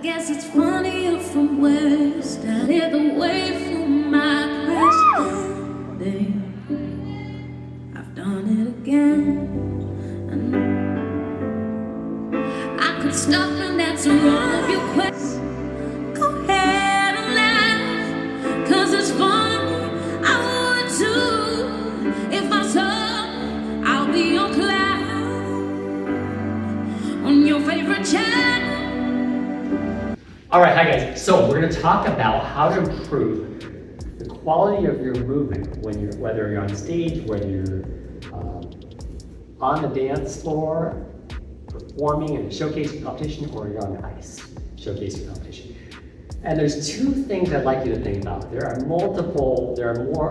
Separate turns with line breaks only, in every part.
guess it's funny from where you started away from my crash day. I've done it again. And I could stop and answer all of your questions. Go ahead and laugh, 'cause it's funny. I would too if I saw I'll be on cloud on your favorite channel.
All right, hi guys. So we're going to talk about how to improve the quality of your movement whether you're on stage, whether you're on the dance floor, performing in a showcasing competition, or you're on the ice showcasing competition. And there's two things I'd like you to think about. There are more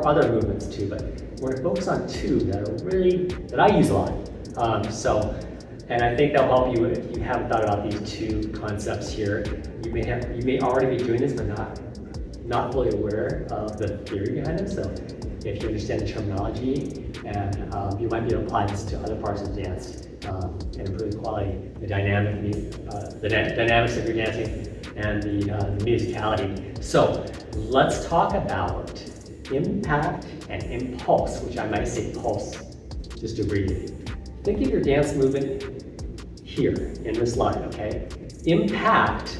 other movements too, but we're going to focus on two that I use a lot. And I think that'll help you if you haven't thought about these two concepts here. You may already be doing this, but not fully aware of the theory behind it. So if you understand the terminology, and you might be able to apply this to other parts of the dance and improve the quality, the dynamics of your dancing, and the musicality. So let's talk about impact and impulse, which I might say pulse, just to abbreviate. Think of your dance movement here in this line, okay? Impact,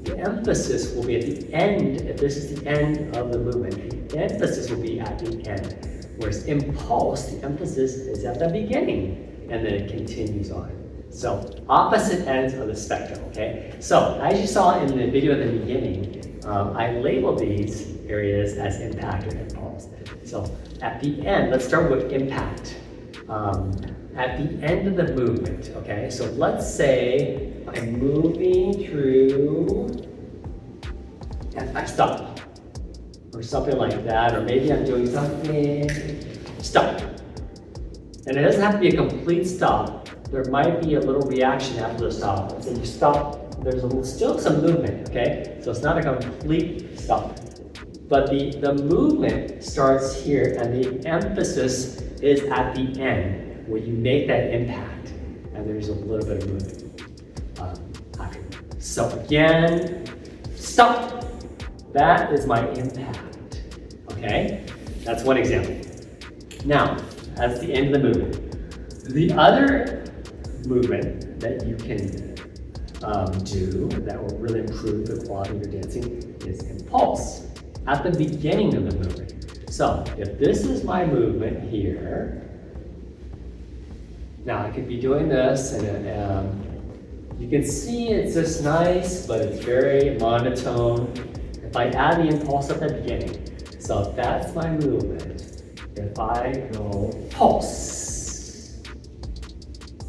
the emphasis will be at the end. If this is the end of the movement, the emphasis will be at the end. Whereas impulse, the emphasis is at the beginning, and then it continues on. So opposite ends of the spectrum, okay? So as you saw in the video at the beginning, I labeled these areas as impact or impulse. So at the end, let's start with impact. At the end of the movement, okay? So let's say I'm moving through and I stop, or something like that, or maybe I'm doing something, stop. And it doesn't have to be a complete stop. There might be a little reaction after the stop. Let's say you stop, there's still some movement, okay? So it's not a complete stop. But the movement starts here, and the emphasis is at the end, where you make that impact, and there's a little bit of movement after. So again, stop. That is my impact, okay? That's one example. Now, that's the end of the movement. The other movement that you can do that will really improve the quality of your dancing is impulse, at the beginning of the movement. So if this is my movement here, now I could be doing this, and you can see it's just nice, but it's very monotone. If I add the impulse at the beginning, so that's my movement. If I go pulse,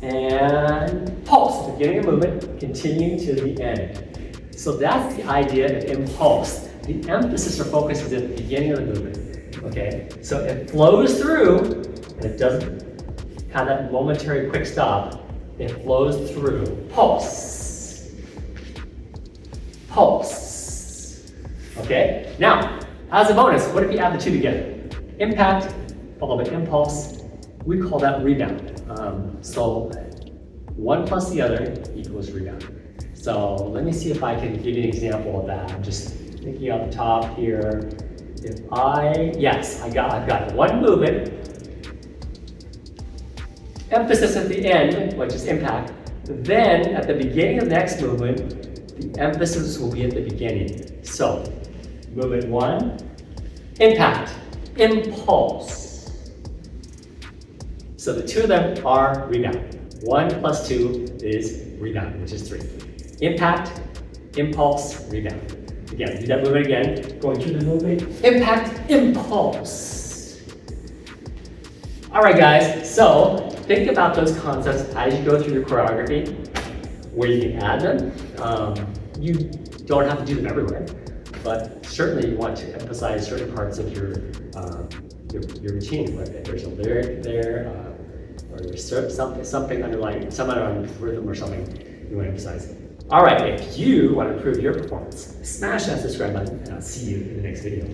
and pulse, beginning of movement, continuing to the end. So that's the idea of impulse. The emphasis or focus is at the beginning of the movement, okay? So it flows through, and it doesn't have that momentary quick stop. It flows through. Pulse. Pulse. Okay? Now, as a bonus, what if you add the two together? Impact followed by impulse. We call that rebound. So one plus the other equals rebound. So let me see if I can give you an example of that. I'm just thinking off the top here. I've got one movement, emphasis at the end, which is impact. Then at the beginning of the next movement, the emphasis will be at the beginning. So movement one, impact, impulse. So the two of them are rebound. 1 plus 2 is rebound, which is 3. Impact, impulse, rebound. Again, do that movement again, going through the movement, impact, impulse. All right, guys, so think about those concepts as you go through your choreography, where you can add them. You don't have to do them everywhere, but certainly you want to emphasize certain parts of your routine, whether there's a lyric there, or there's something underlying, some underlying rhythm or something you want to emphasize. All right, if you want to improve your performance, smash that subscribe button, and I'll see you in the next video.